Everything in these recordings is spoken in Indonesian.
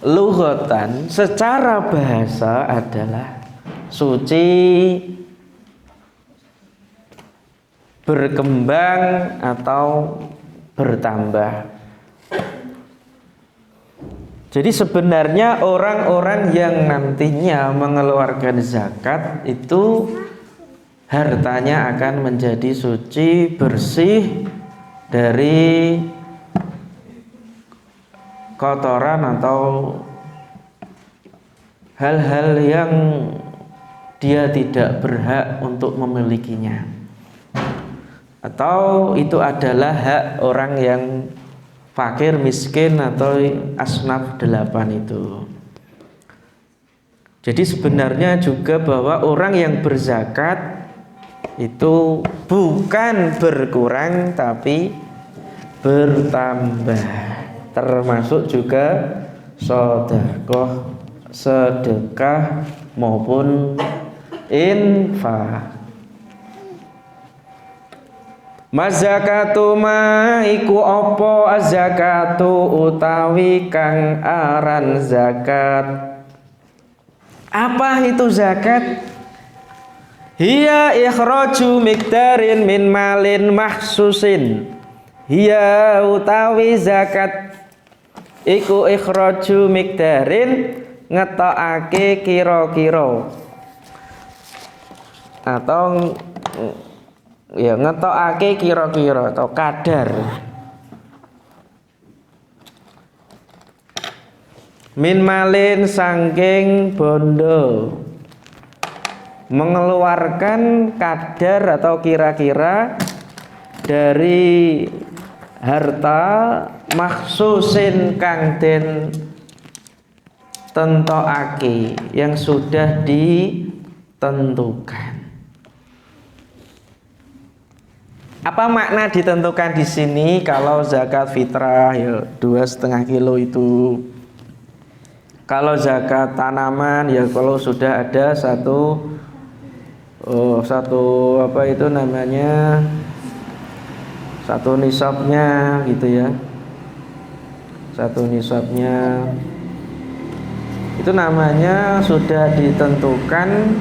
lughatan secara bahasa adalah suci, berkembang atau bertambah. Jadi sebenarnya orang-orang yang nantinya mengeluarkan zakat itu hartanya akan menjadi suci, bersih dari kotoran atau hal-hal yang dia tidak berhak untuk memilikinya, atau itu adalah hak orang yang fakir, miskin, atau asnaf 8 itu. Jadi sebenarnya juga bahwa orang yang berzakat itu bukan berkurang tapi bertambah, termasuk juga sedekah maupun infak. Mazakatu ma iku apa azakatu utawi kang aran zakat. Apa itu zakat? Hiya ikhraju miqdarin min malin mahsusin. Hiya utawi zakat iku ikhraju miqdarin ngetokake kira-kira atau ya ngetokake kira-kira atau kadar min malin sangking bondo, mengeluarkan kadar atau kira-kira dari harta maksusin kang den tentokake yang sudah ditentukan. Apa makna ditentukan di sini? Kalau zakat fitrah ya 2,5 kilo itu. Kalau zakat tanaman ya kalau sudah ada satu apa itu namanya, satu nisabnya gitu ya. Satu nisabnya itu namanya sudah ditentukan.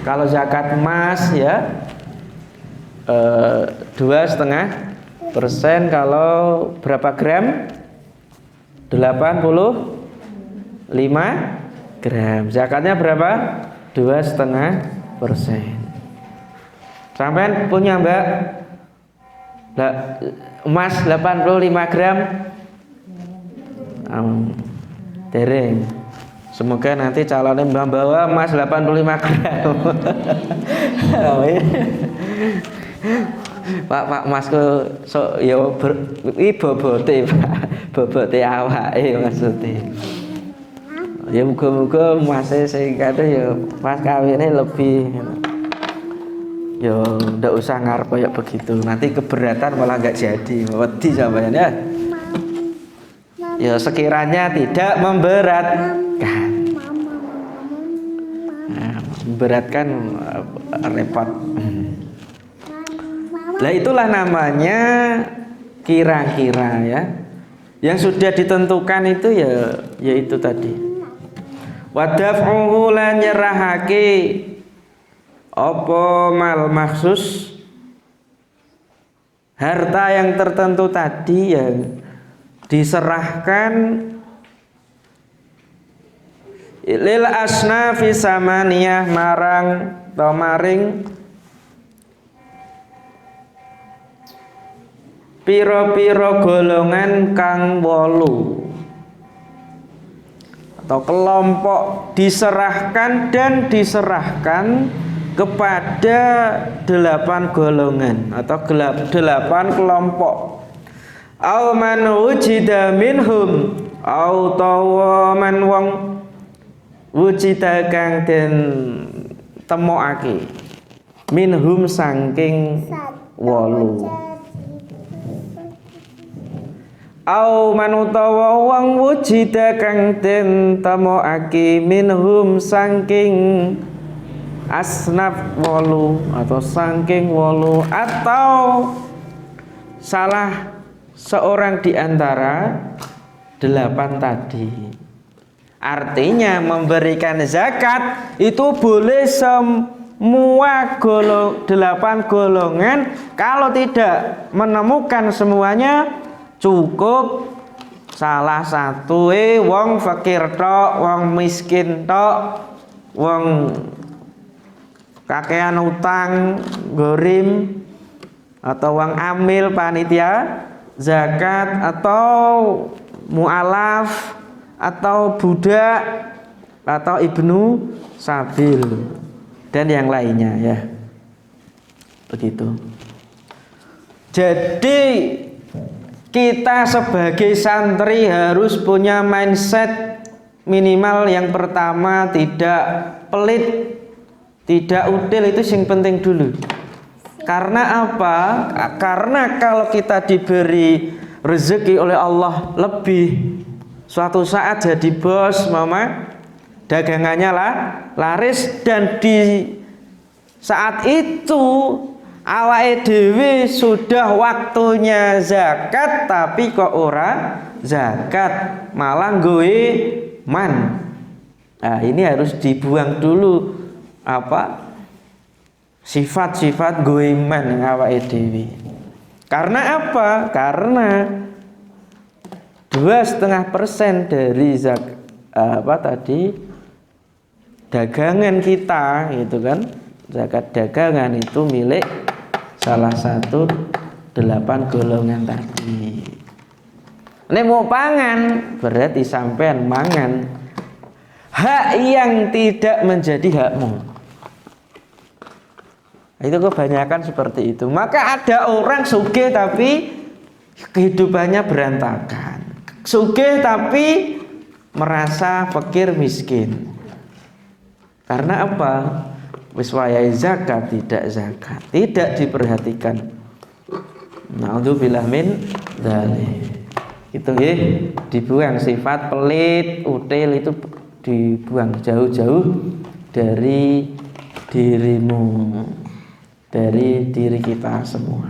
Kalau zakat emas ya 2,5%. Kalau berapa gram? 85 gram. Zakatnya berapa? 2,5%. Sampai punya Mbak emas 85 gram? Dereng. Semoga nanti calonnya membawa emas 85 gram. Pak masku so ya bobote Pak, bobote awake maksudnya. Ya muga-muga masih sing kate ya pas kawinnya lebih. Ya ndak usah ngarep kayak begitu. Nanti keberatan malah enggak jadi. Wedi sampeyan ya. Ya sekiranya tidak memberatkan. Nah, memberatkan repot. Lah itulah namanya kira-kira ya. Yang sudah ditentukan itu ya yaitu tadi. Wadaf'uhu lan nyerahake apa mal maksus, harta yang tertentu tadi yang diserahkan lil asnafi samaniyah marang tomaring piro-piro golongan kang 8 atau kelompok, diserahkan dan diserahkan kepada 8 golongan atau 8 kelompok. Au man wujida minhum au tawaman wong wujida kang den temokake minhum saking 8. Au manutawa wong wujida kang den temokake minhum saking asnaf 8 atau saking 8 atau salah seorang di antara 8 tadi. Artinya memberikan zakat itu boleh semua 8 golongan. Kalau tidak menemukan semuanya, cukup salah satu wong fakir tok, wong miskin tok, wong kakean utang gorim, atau wong amil panitia zakat, atau mu'alaf, atau budak, atau ibnu sabil, dan yang lainnya ya. Begitu. Jadi kita sebagai santri harus punya mindset minimal yang pertama, tidak pelit, tidak util, itu yang penting dulu. Karena apa? Karena kalau kita diberi rezeki oleh Allah lebih, suatu saat jadi bos mama, dagangannya laris, dan di saat itu awake dhewe sudah waktunya zakat tapi kok ora zakat, malah nggowe man. Nah, ini harus dibuang dulu sifat-sifat nggowe man yang awake dhewe. Karena apa? Karena 2,5% dari dagangan kita gitu kan, zakat dagangan itu milik salah satu 8 golongan tadi. Ini mau pangan berarti sampean mangan hak yang tidak menjadi hakmu. Itu kebanyakan seperti itu. Maka ada orang sugih tapi kehidupannya berantakan, sugih tapi merasa fakir miskin. Karena apa? Wis wayahe zakat tidak zakat, tidak diperhatikan. Na'udzubillah min dzalik. Itu dibuang sifat pelit, util, itu dibuang jauh-jauh dari dirimu, dari diri kita semua.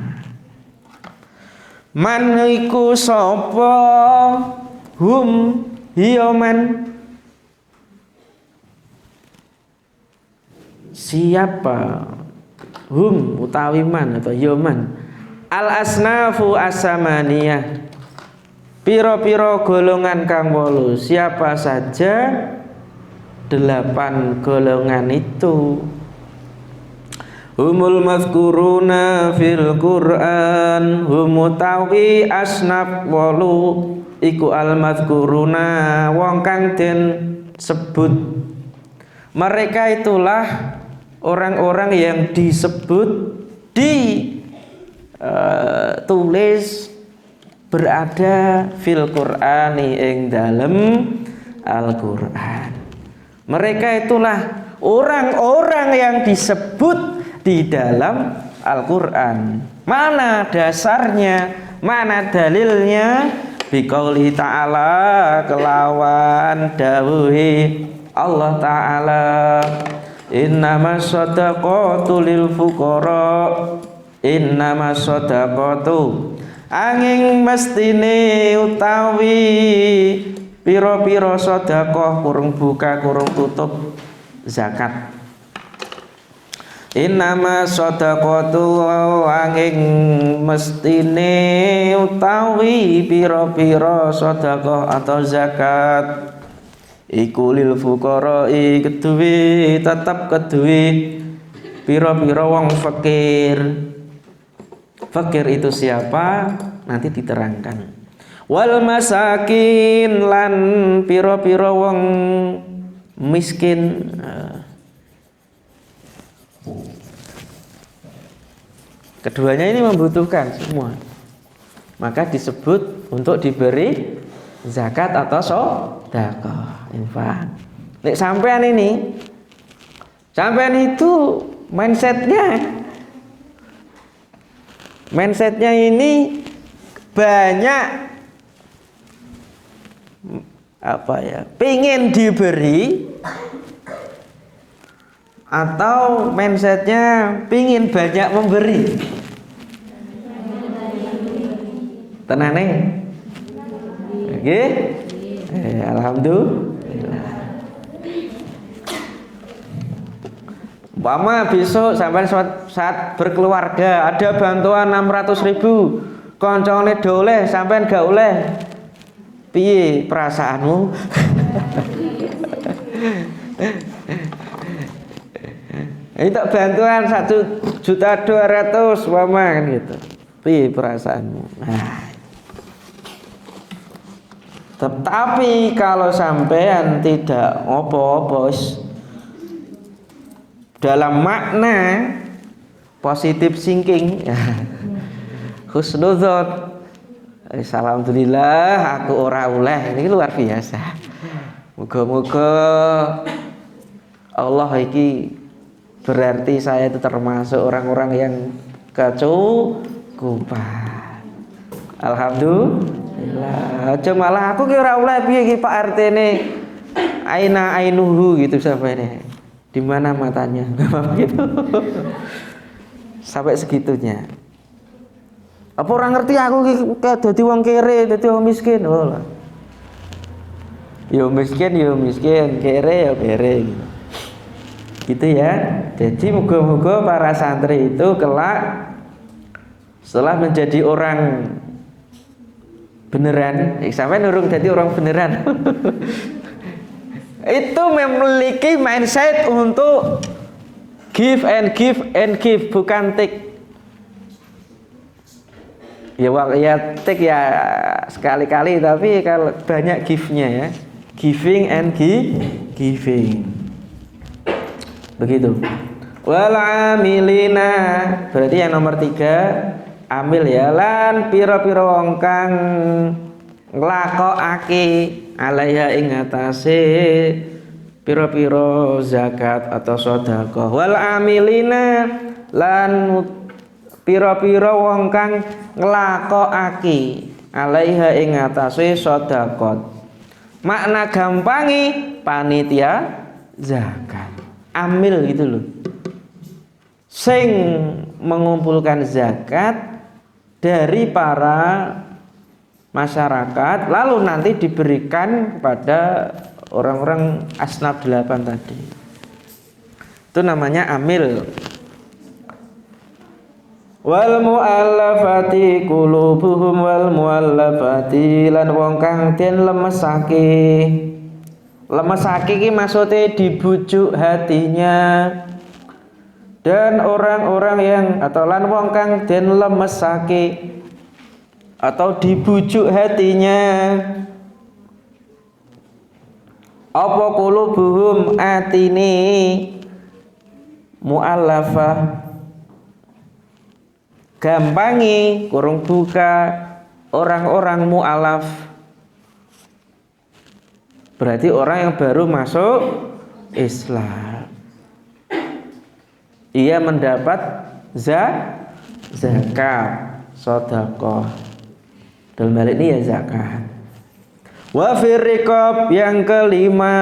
Man iku sapa hum hiya man, siapa hum utawi man atau yoman, al asnafu asamaniyah, piro-piro golongan kang 8, siapa saja 8 golongan itu. Humul mazkuruna fil Qur'an, hum utawi asnaf 8 iku al mazkuruna wong kang den sebut. Mereka itulah orang-orang yang disebut tulis berada fil Qur'ani ing dalem Al-Qur'an. Mereka itulah orang-orang yang disebut di dalam Al-Qur'an. Mana dasarnya? Mana dalilnya? Biqauli ta'ala, kelawan dawuhi Allah Ta'ala, innamas shadaqatu lil fuqara, innamas shadaqatu angin mestine utawi piro-piro sedekah kurung buka kurung tutup zakat. Innamas shadaqatu angin mestine utawi piro-piro sedekah atau zakat iku lil fuqara kedue tetap kedue piro-piro wong fakir. Fakir itu siapa? Nanti diterangkan. Wal masakin lan piro-piro wong miskin. Keduanya ini membutuhkan semua. Maka disebut untuk diberi zakat atau sedekah, infak. Nek sampean ini, sampean itu mindsetnya ini banyak pengen diberi, atau mindsetnya pengen banyak memberi. Tenane, oke? Alhamdulillah. Umpama besok sampai saat berkeluarga ada bantuan 600.000, koncone doleh sampai gak oleh, piye perasaanmu? Itu bantuan 1.200.000 umpama kan gitu, piye perasaanmu? Nah, tetapi kalau sampean tidak opo-opo dalam makna positive thinking, husnudzon, alhamdulillah aku ora oleh, ini luar biasa. Moga-moga Allah iki berarti saya itu termasuk orang-orang yang kecukupan. Alhamdulillah. Aja malah aku ki ora oleh piye iki Pak RT ne. Aina ainuhu gitu sampai ini. Di mana matanya? Gitu. Sampai segitunya. Apa orang ngerti aku kayak dadi wong kere, dadi wong miskin? Oh lah. Yo miskin, kere ya kere gitu. Gitu ya. Jadi moga-moga para santri itu kelak setelah menjadi orang beneran, sampai nurung jadi orang beneran. Itu memiliki mindset untuk give and give and give, bukan take. Ya take ya sekali-kali, tapi kalau banyak give-nya ya, giving and giving. Begitu. Wal amilina, berarti yang nomor 3 amil ya, lan pira-pira wong kang nglakokake alaiha ing atase pira-pira zakat atau sedekah. Wal amilina lan pira-pira wong kang nglakokake alaiha ing atase sedekah. Makna gampangi panitia zakat. Amil gitu loh. Sing mengumpulkan zakat dari para masyarakat, lalu nanti diberikan kepada orang-orang asnaf 8 tadi. Itu namanya amil. Wal muallafati qulubuhum wal muallafati lan wong kang den lemesake. Lemesake iki maksude dibujuk hatinya. Dan orang-orang yang atau lan wong kang den lemesake atau dibujuk hatinya, apa qulubuhum atine muallafah, gampangi kurung buka orang-orang mu'alaf, berarti orang yang baru masuk Islam. Ia mendapat zakat, sedekah. Dalam hal ini ya zakat. Wa fir riqab yang kelima,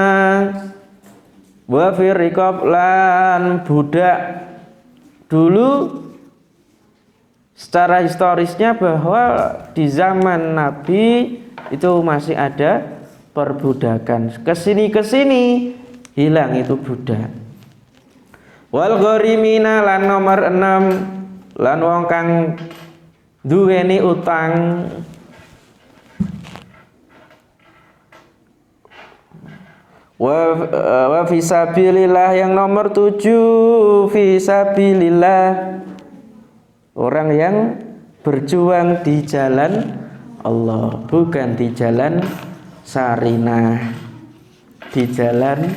wa fir riqab lan budak. Dulu secara historisnya bahwa di zaman Nabi itu masih ada perbudakan. Kesini hilang itu budak. Wal gharimina lan nomor 6 lan wong kang duweni utang. Wa fisabilillah yang nomor 7 fisabilillah, orang yang berjuang di jalan Allah, bukan di jalan Sarinah, di jalan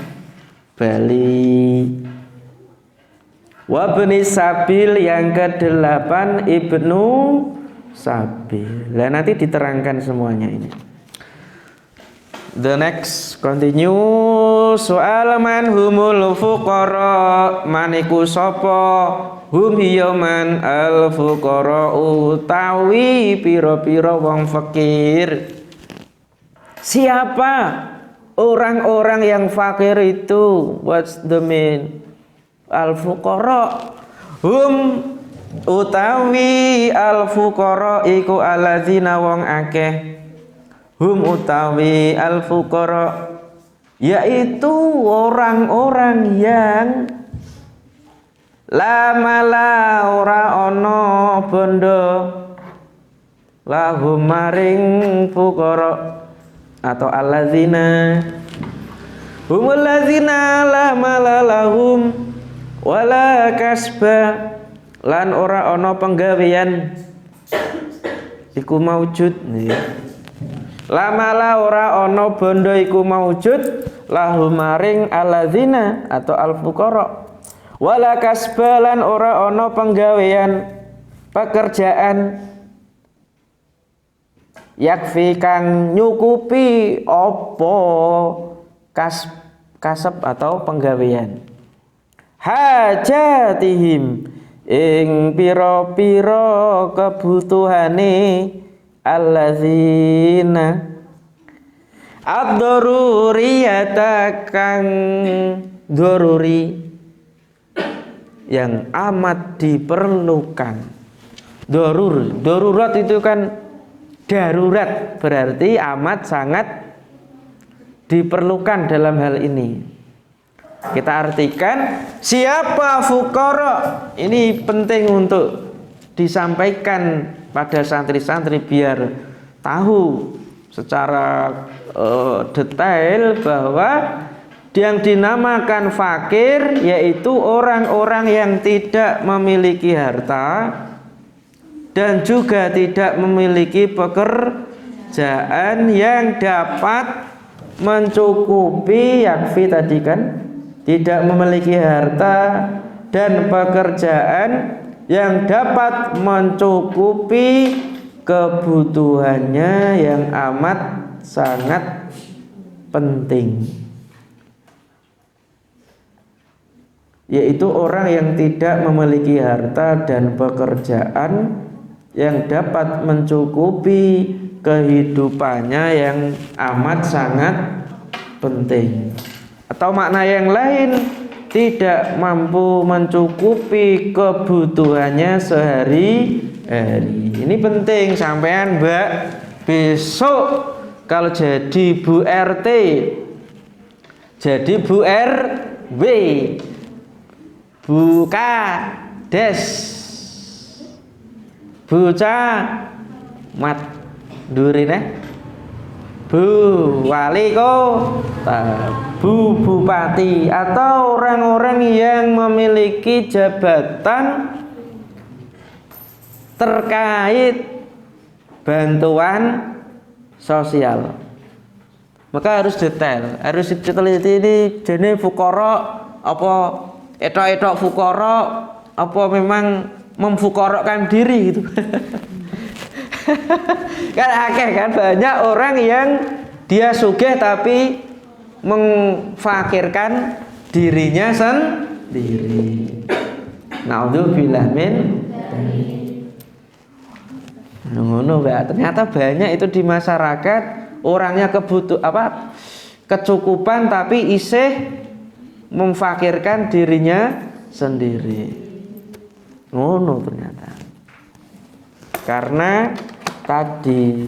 Bali. Wa bani sabil yang ke-8 ibnu sabil. Lah nanti diterangkan semuanya ini. The next continue. Soal man humul fuqara, maniku sapa hum hiyaman al fuqara utawi pira-pira wong fakir. Siapa orang-orang yang fakir itu? What's the mean? Al fuqara hum utawi al fuqara iku alladzina wong akeh, hum utawi al fuqara yaitu orang-orang yang lamala ora ana bondo lahum maring fuqara atau alladzina humul ladzina lamala lahum wala kasba lan ora ana penggawean iku maujud lamala ora ana bondo iku maujud lahum maring alladzina atau al-fuqara wala kasbalan ora ana penggawean pekerjaan yakfi kang nyukupi apa kasab atau penggawean hajatihim ing pira-pira kebutuhane alladzina ad-daruriyata kang daruri yang amat diperlukan. Darurat itu kan darurat, berarti amat sangat diperlukan dalam hal ini. Kita artikan siapa fuqara. Ini penting untuk disampaikan pada santri-santri biar tahu secara detail bahwa yang dinamakan fakir yaitu orang-orang yang tidak memiliki harta dan juga tidak memiliki pekerjaan yang dapat mencukupi yakfi tadi kan, tidak memiliki harta dan pekerjaan yang dapat mencukupi kebutuhannya yang amat sangat penting, yaitu orang yang tidak memiliki harta dan pekerjaan yang dapat mencukupi kehidupannya yang amat sangat penting. Atau makna yang lain, tidak mampu mencukupi kebutuhannya sehari-hari. Ini penting sampean Mbak, besok kalau jadi Bu RT, jadi Bu RW, Bu Kades, Bu Camat, durine, Bu Wali Kota, Bu Bupati, atau orang-orang yang memiliki jabatan terkait bantuan sosial. Maka harus detail, harus diteliti ini jenis fuqara apa etok-etok fuqara apa memang memfuqarakan diri gitu. Kan akeh kan, banyak orang yang dia sugih tapi mengfakirkan dirinya sendiri. Naudzubillah min ngono Mbak. Ternyata banyak itu di masyarakat orangnya kecukupan tapi isih memfakirkan dirinya sendiri. Ngono ternyata. Karena tadi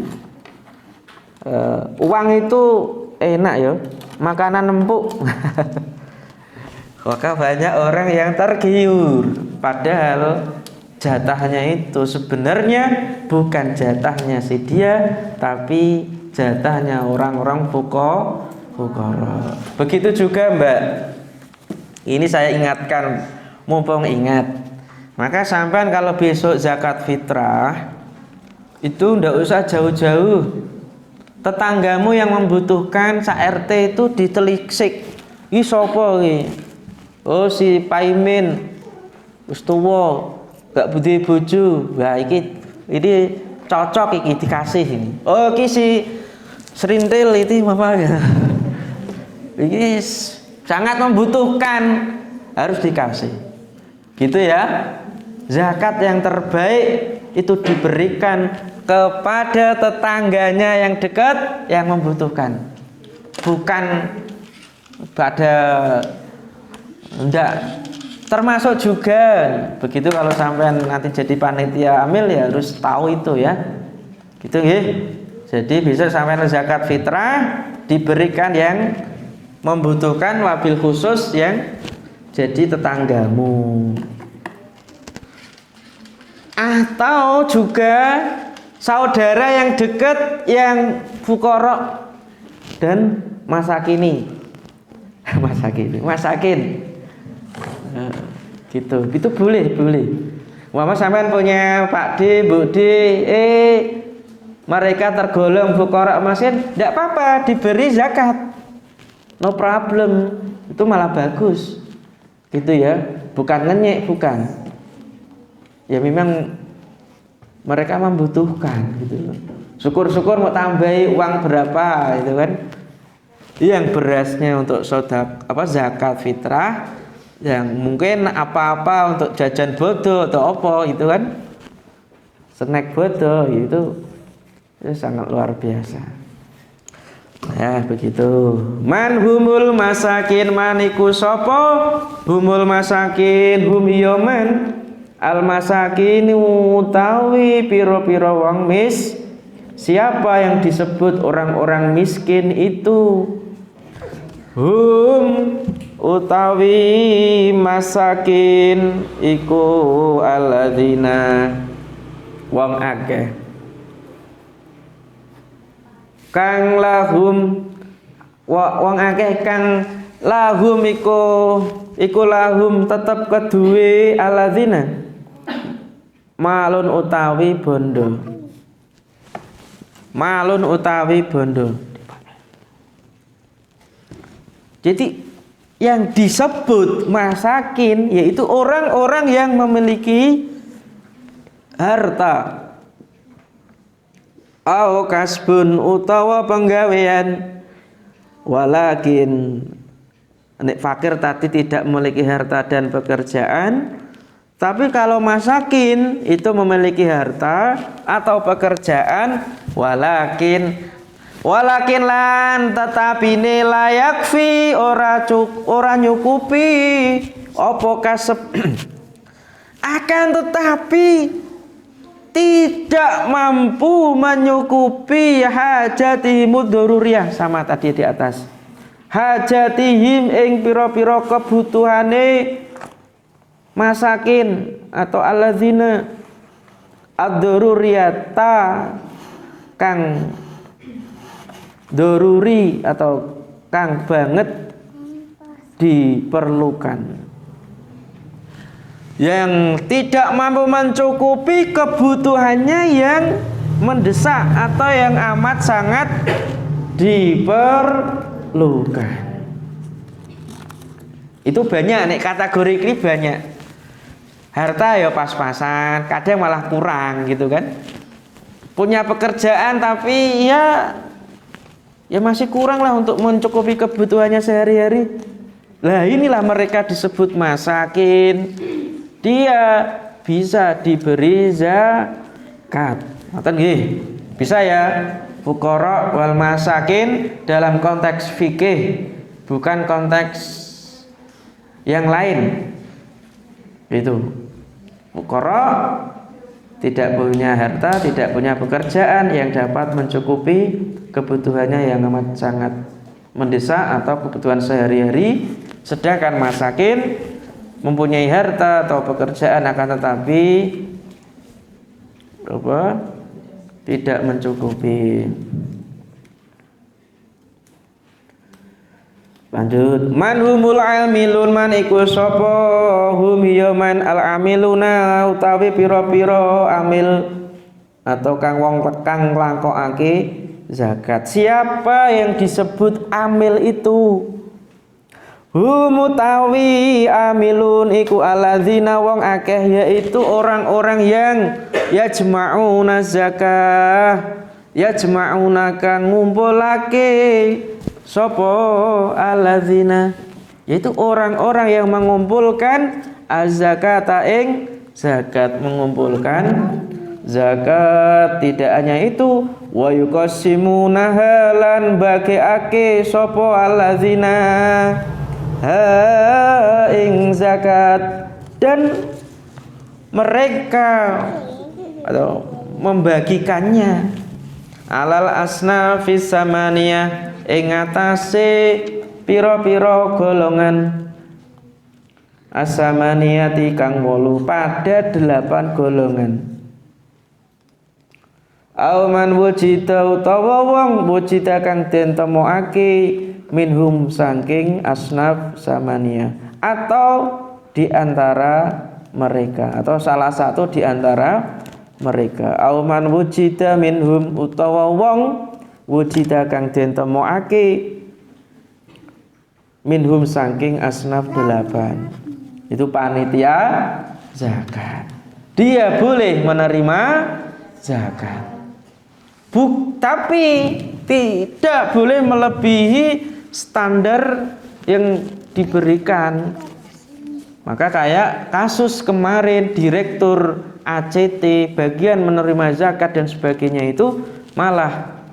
uang itu enak ya, makanan empuk. Maka banyak orang yang tergiur, padahal jatahnya itu sebenarnya bukan jatahnya si dia, tapi jatahnya orang-orang fuqara. Begitu juga Mbak. Ini saya ingatkan, mumpung ingat. Maka sampean kalau besok zakat fitrah itu ndak usah jauh-jauh. Tetanggamu yang membutuhkan sa-RT itu ditelisik. Ih sapa iki? Oh si Paimin. Wis tuwa, gak budi bojo. Wah ini cocok iki dikasih ini. Oh iki si Serintil itu Bapak. Ini sangat membutuhkan, harus dikasih. Gitu ya. Zakat yang terbaik itu diberikan kepada tetangganya yang dekat yang membutuhkan, bukan pada enggak. Termasuk juga begitu kalau sampai nanti jadi panitia amil ya harus tahu itu ya, gitu nggih. Jadi bisa sampai zakat fitrah diberikan yang membutuhkan, wabil khusus yang jadi tetanggamu, atau juga saudara yang dekat yang fuqara dan masakini. Masakin. Gitu. Itu boleh. Umpama sampean punya Pak D, Bu D, mereka tergolong fuqara masakin, enggak apa-apa, diberi zakat. No problem. Itu malah bagus. Gitu ya. Bukan ngenyek, bukan. Ya memang mereka membutuhkan gitu loh. Syukur-syukur mau tambahi uang berapa gitu kan. Yang berasnya untuk zakat fitrah, yang mungkin apa-apa untuk jajan bodo atau apa gitu kan, snack bodo itu sangat luar biasa ya. Begitu. Man humul masakin, maniku sopo humul masakin, hum yoman al masakin utawi piro-piro wong siapa yang disebut orang-orang miskin itu, hum utawi masakin iku alladzina wong akeh kang lahum wong akeh kang lahum iku lahum tetep keduwe alladzina malun utawi bondo. Jadi yang disebut masakin yaitu orang-orang yang memiliki harta, au kasbun utawa penggawean, walakin nek fakir tadi tidak memiliki harta dan pekerjaan. Tapi kalau masakin itu memiliki harta atau pekerjaan, walakin lan tetapi layak fi ora nyukupi opo kasep akan tetapi tidak mampu menyukupi hajatihim dzururiyah, sama tadi di atas, hajatihim ing pira-pira kebutuhane masakin atau alladzina ad-dzururiyata kang doruri atau kang banget diperlukan, yang tidak mampu mencukupi kebutuhannya yang mendesak atau yang amat sangat diperlukan. Itu banyak nih, kategori ini banyak. Harta ya pas-pasan, kadang malah kurang gitu kan. Punya pekerjaan tapi ya masih kurang lah untuk mencukupi kebutuhannya sehari-hari. Lah inilah mereka disebut masakin. Dia bisa diberi zakat. Ngoten nggih. Bisa ya. Fuqara wal masakin dalam konteks fikih, bukan konteks yang lain. Itu. Fuqara tidak punya harta, tidak punya pekerjaan yang dapat mencukupi kebutuhannya yang amat sangat mendesak atau kebutuhan sehari-hari. Sedangkan masakin mempunyai harta atau pekerjaan akan tetapi tidak mencukupi. Lanjut, man humul amilun, man iku sapa hum yaman al amiluna utawi pira-pira amil atau kang wong kang nglakokake zakat. Siapa yang disebut amil itu? Hum utawi amilun iku alladzina wong akeh, yaitu orang-orang yang yajma'una zakah, yajma'una kang ngumpulake sopo alladzina, yaitu orang-orang yang mengumpulkan az-zakata ing zakat, mengumpulkan zakat. Tidak hanya itu, wa yuqassimuna halan bagiake sopo alladzina ha ing zakat, dan mereka atau membagikannya alal asnafis samaniyah ing atase pira-pira golongan asamaniyati kang 8 pada 8 golongan. Auman wujida utawa wong wujida kang den temokake minhum saking asnaf samania, atau di antara mereka, atau salah satu di antara mereka. Auman wujida minhum utawa wong wujida kang den temokake minhum saking asnaf 8, itu panitia zakat. Dia boleh menerima zakat. Tapi tidak boleh melebihi standar yang diberikan. Maka kayak kasus kemarin Direktur ACT bagian menerima zakat dan sebagainya itu malah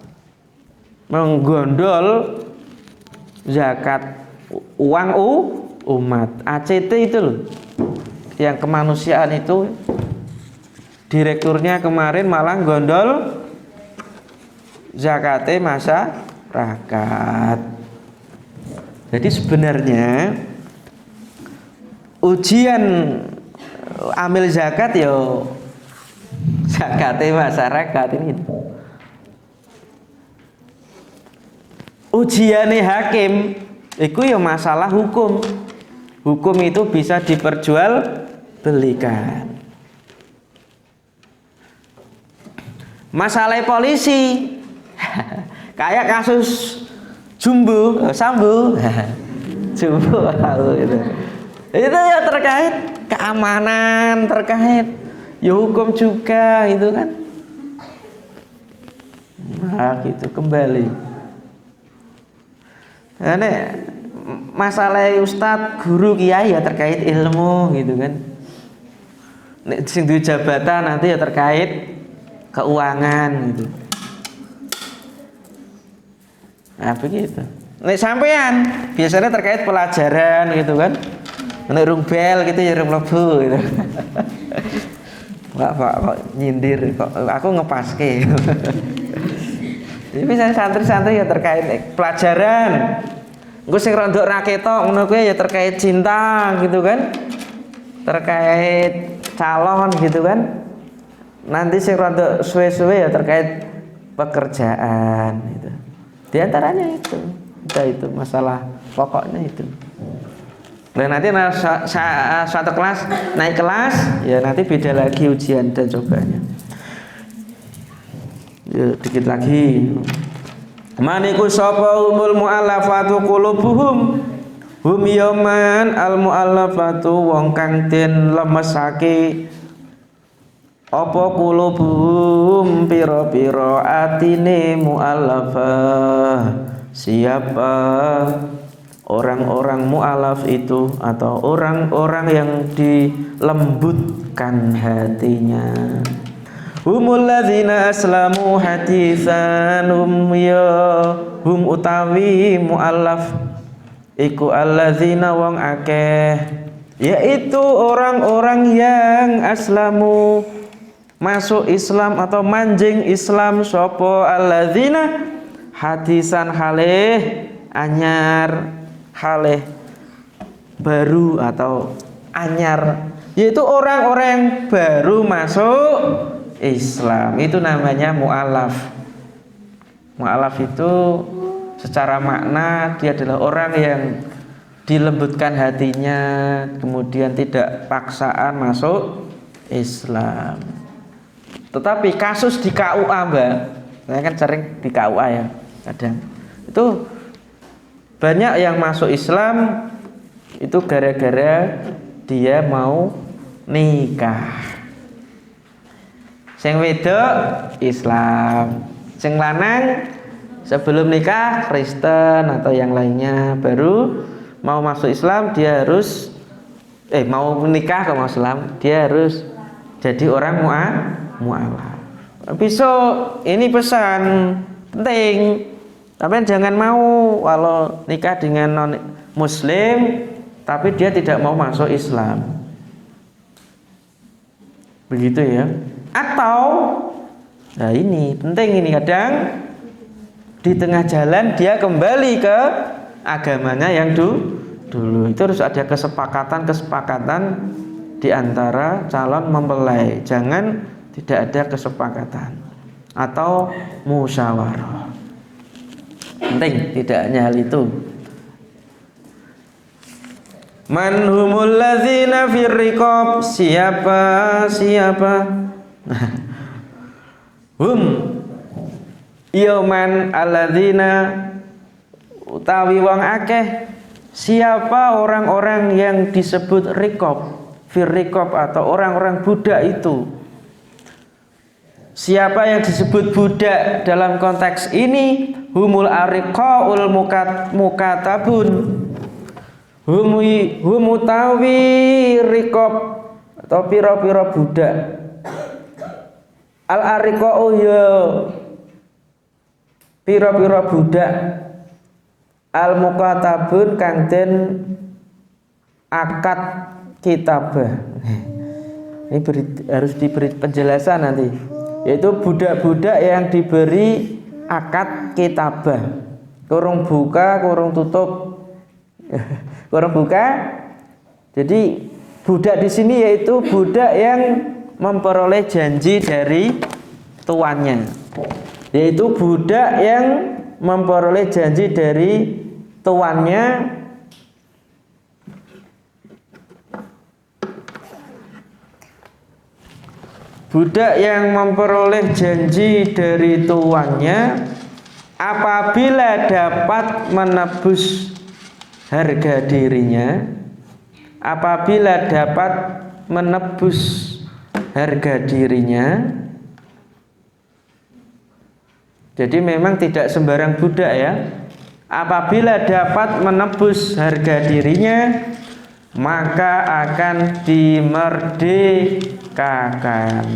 menggondol zakat uang umat. ACT itu loh, yang kemanusiaan itu, direkturnya kemarin malah gondol zakatnya masyarakat. Jadi sebenarnya ujian amil zakat yo zakatnya masyarakat ini. Ujiannya hakim itu ya masalah hukum. Hukum itu bisa diperjualbelikan. Masalah polisi kayak kasus Sambo gitu. Itu ya terkait keamanan, terkait ya hukum juga itu kan. Nah gitu kembali. Ini masalah ustadz, guru, kiai ya terkait ilmu gitu kan. Nek sing duwe jabatan nanti ya terkait keuangan gitu. Nah begitu. Nek sampean biasanya terkait pelajaran gitu kan. Nek rung bel gitu ya rung mlebu gitu. Kok nyindir kok aku ngepaske. Jadi misalnya santri-santri ya terkait pelajaran. Engko sing rondok ra ketok ngono kuwi ya terkait cinta gitu kan. Terkait calon gitu kan. Nanti sing rondok suwe-suwe ya terkait pekerjaan gitu. Di antaranya itu masalah pokoknya itu. Dan nanti suatu kelas naik kelas ya nanti beda lagi ujian dan cobanya. Ya, dikit lagi. Maniku sapa umul muallafatu qulubuhum hum yaman al muallafatu wong kang den lemesake apa qulubuhum pira-pira atine muallafah. Siapa orang-orang mu'alaf itu atau orang-orang yang dilembutkan hatinya. Humul ladzina aslamu hadisan hum utawi mu'alaf iku alladzina wong akeh, yaitu orang-orang yang aslamu masuk Islam atau manjing Islam sopo alladzina hadisan halih anyar, halih baru atau anyar, yaitu orang-orang baru masuk Islam. Itu namanya mu'alaf. Mu'alaf itu secara makna dia adalah orang yang dilembutkan hatinya, kemudian tidak paksaan masuk Islam. Tetapi kasus di KUA Mbak, saya kan sering di KUA ya, kadang itu banyak yang masuk Islam itu gara-gara dia mau nikah. Sing wedok Islam, sing lanang sebelum nikah Kristen atau yang lainnya, baru mau masuk Islam dia harus mau menikah ke Islam dia harus jadi orang mu'alaf. Besok ini pesan penting, tapi jangan mau kalau nikah dengan non muslim tapi dia tidak mau masuk Islam, begitu ya. Atau nah ini penting, ini kadang di tengah jalan dia kembali ke agamanya yang dulu. Itu harus ada kesepakatan di antara calon mempelai. Jangan tidak ada kesepakatan atau musyawarah. Penting tidak hanya hal itu. Man humul ladzina fir riqab, siapa hum man alladzina utawi wong akeh, siapa orang-orang yang disebut riqab, fir riqab atau orang-orang budak itu. Siapa yang disebut budak dalam konteks ini? Humul ariqaul mukatabun. Humutawi riqab atau pira-pira budak. Al ariqau ya pira-pira budak. Al mukatabun kang den akad kitabah. Ini harus diberi penjelasan nanti. Yaitu budak-budak yang diberi akad kitabah. Kurung buka, kurung tutup. Kurung buka. Jadi budak di sini yaitu budak yang memperoleh janji dari tuannya. Yaitu budak yang memperoleh janji dari tuannya. Budak yang memperoleh janji dari tuannya apabila dapat menebus harga dirinya, apabila dapat menebus harga dirinya. Jadi memang tidak sembarang budak ya. Apabila dapat menebus harga dirinya, maka akan dimerdekakan.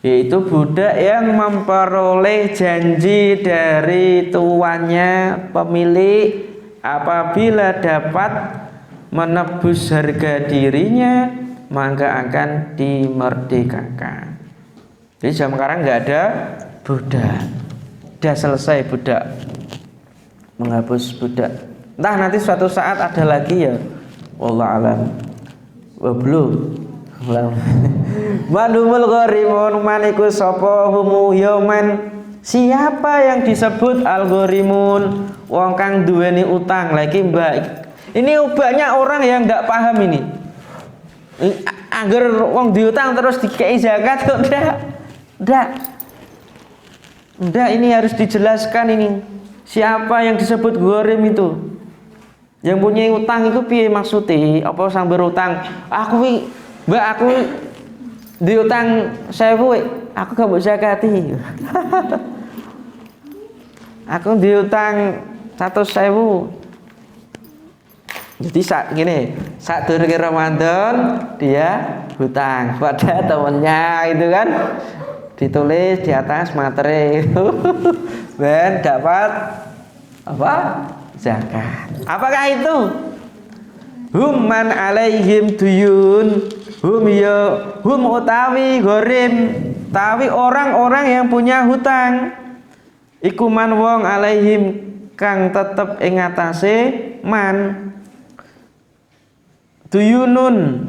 Yaitu budak yang memperoleh janji dari tuannya, pemilik, apabila dapat menebus harga dirinya, maka akan dimerdekakan. Jadi zaman sekarang nggak ada budak, sudah selesai budak, menghapus budak. Entah nanti suatu saat ada lagi ya. Wallahu alam. Wa belum. Manumul gharimun maniku sapa humu yauman. Siapa yang disebut al-gharimun? Wong kang duweni utang. Lagi mbak, ini banyak orang yang enggak paham ini. Angger wong diutang terus dikei zakat kok Enggak, ini harus dijelaskan ini. Siapa yang disebut gharim itu? Yang punya utang itu piye maksudnya? Apa sambil utang? Mbak aku diutang 1000, aku gak mau zakati. Aku diutang 100.000. Jadi saat durunge Ramadan dia hutang pada temennya itu kan, ditulis di atas materi dan dapat apa? Zakat. Apakah itu? Hum man alaihim duyun. Hum utawi gharim, tawi orang-orang yang punya hutang. Iku man wong alaihim kang tetep ing atase man duyunun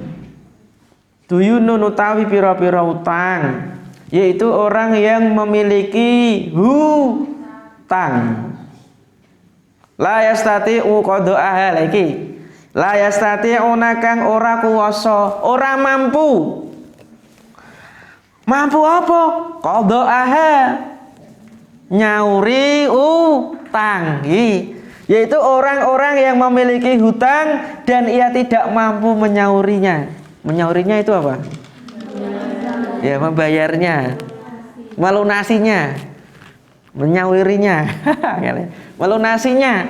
utawi pira-pira utang, yaitu orang yang memiliki hutang. La yastati'u qada'aha lagi. La yastati'una kang ora kuwasa, ora mampu. Mampu apa? Qada'aha. Nyauri utang. Yaitu orang-orang yang memiliki hutang dan ia tidak mampu menyaurinya. Menyaurinya itu apa? Ya, membayarnya. Melunasinya. Menyaurinya. Melunasinya.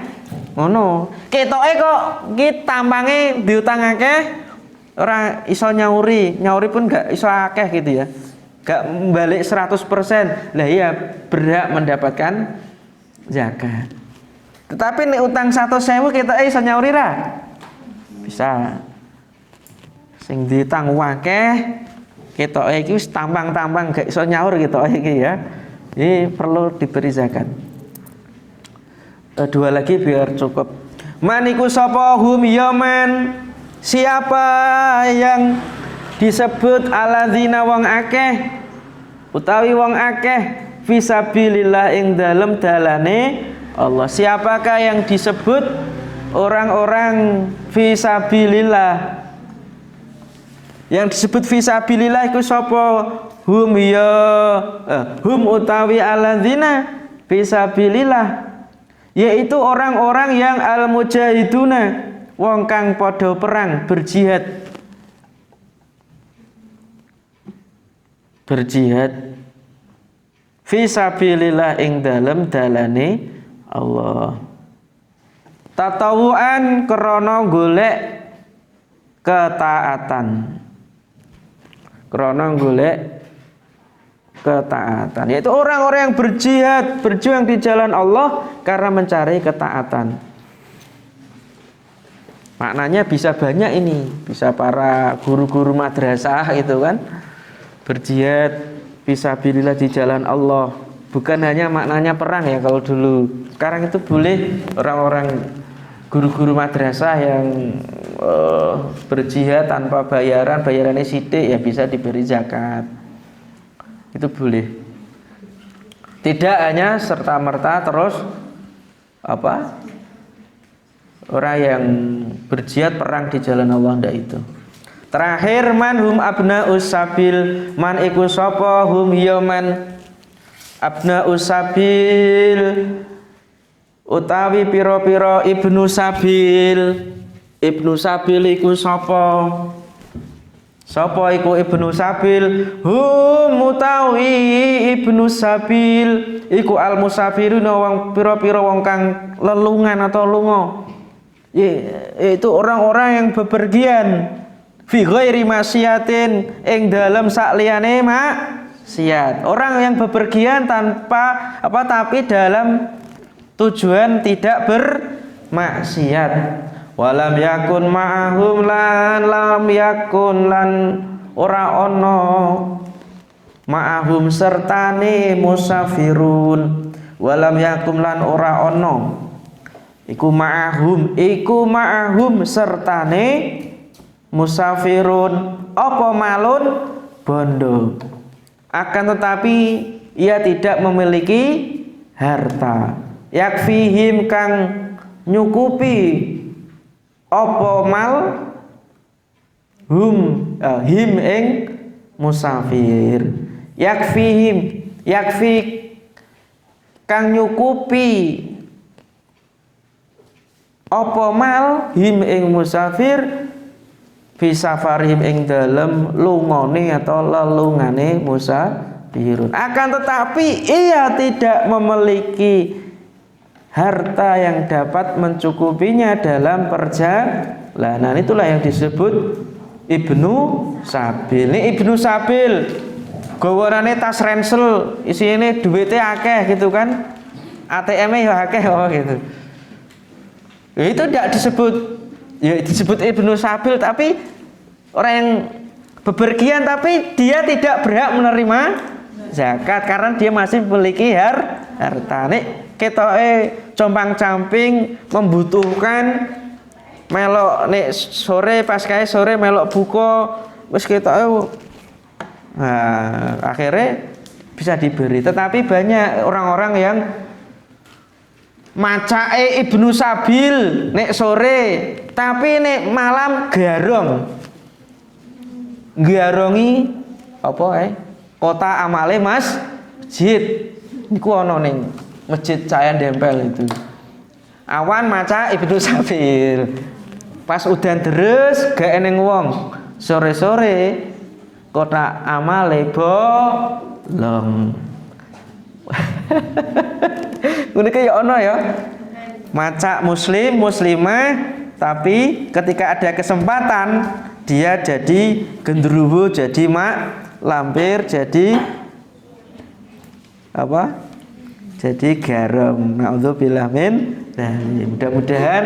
Ngono. Ketoke kok ki tampange diutang akeh ora iso nyauri pun gak iso akeh gitu ya. Gak balik 100%. Lah iya berhak mendapatkan zakat. Tetapi nek utang 100.000 ketoke iso nyauri ra? Bisa. Sing diutang akeh ketoke iki wis tampang-tampang gak iso nyaur ketoke iki ya. Ini perlu diberi zakat. Dua lagi biar cukup. Maniku sapa hum yaman, siapa yang disebut alladzina wong akeh utawi wong akeh fisabilillah ing dalem dalane Allah. Siapakah yang disebut orang-orang fisabilillah? Yang disebut fisabilillah iku sapa? Hum utawi alladzina fisabilillah, yaitu orang-orang yang al-mujahiduna, wong kang padha perang berjihad fisabilillah ing dalem dalane Allah. Tatawuan krana golek ketaatan. Yaitu orang-orang yang berjuang di jalan Allah karena mencari ketaatan. Maknanya bisa banyak ini, bisa para guru-guru madrasah itu kan berjihad fisabilillah di jalan Allah. Bukan hanya maknanya perang ya kalau dulu. Sekarang itu boleh orang-orang guru-guru madrasah yang berjihad tanpa bayarannya sidik ya bisa diberi zakat. Itu boleh. Tidak hanya serta-merta terus orang yang berjihad perang di jalan Allah, ndak itu. Terakhir manhum abnaus sabil, man iku sapa hum yaman abnaus sabil utawi pira-pira ibnu sabil. Ibnu sabil iku sapa? Sapa iku ibnu sabil? Hum utawi ibnu sabil iku al musafiruna wong pira-pira wong kang lelungan atau lunga. Itu orang-orang yang bepergian fi ghairi maksiatin ing dalem sakliyane maksiat. Orang yang bepergian tanpa tapi dalam tujuan tidak bermaksiat. Walam yakun ma'ahum lan lam yakun lan ora ono ma'ahum sertane musafirun. Walam yakun lan ora ono iku ma'ahum sertane musafirun apa malun bondo. Akan tetapi ia tidak memiliki harta. Yakfihim kang nyukupi apa mal him ing musafir. Yakfi kang nyukupi apa mal him ing musafir bisafarihim ing dalem lungone atau lelungane musafirun. Akan tetapi ia tidak memiliki harta yang dapat mencukupinya dalam perjalanan. Itulah yang disebut ibnu sabil. Ini ibnu sabil gawarane tas ransel, isine duitnya akeh gitu kan, ATM-nya ya akeh gitu. Itu tidak disebut, ya disebut ibnu sabil, tapi orang yang bepergian tapi dia tidak berhak menerima zakat karena dia masih memiliki harta. Nih ketoke compang-camping membutuhkan melok nek sore pas kae sore melok buka wis ketoke akhirnya bisa diberi. Tetapi banyak orang-orang yang macake ibnu sabil nek sore tapi nek malam garongi kota amale masjid niku ana ning Masjid Cahaya Dempel itu. Awan maca ibnu sabil. Pas udan deres gak eneng wong. Sore-sore kota amale bolong. Ngene ki ya ono ya. Maca muslim, muslimah, tapi ketika ada kesempatan dia jadi gendruwo, jadi lampir, jadi jadi garam. Na'udzubillah min. Nah, mudah-mudahan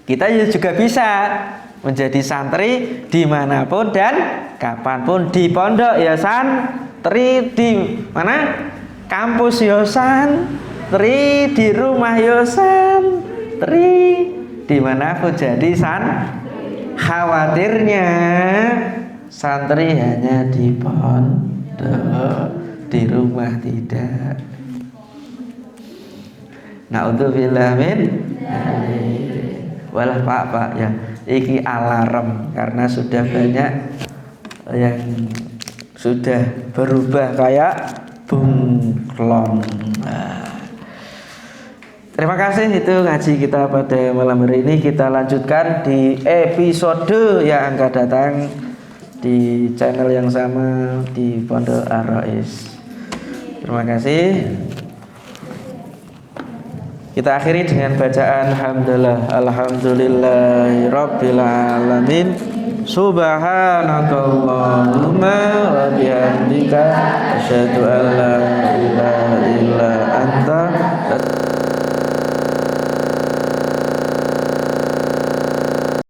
kita juga bisa menjadi santri dimanapun dan kapanpun. Di pondok ya santri, di mana kampus ya santri di rumah yo santri, di mana aku jadi khawatirnya santri hanya di pondok, di rumah tidak. Na'udzubillah min walah pak ya, iki alarm karena sudah banyak yang sudah berubah kayak bunglon. Terima kasih, itu ngaji kita pada malam hari ini. Kita lanjutkan di episode yang akan datang di channel yang sama di Pondok Ar-Rais. Terima kasih. Kita akhiri dengan bacaan alhamdulillahirabbil alamin. Subhanakallahumma wa bihamdika asyhadu an la ilaha illa anta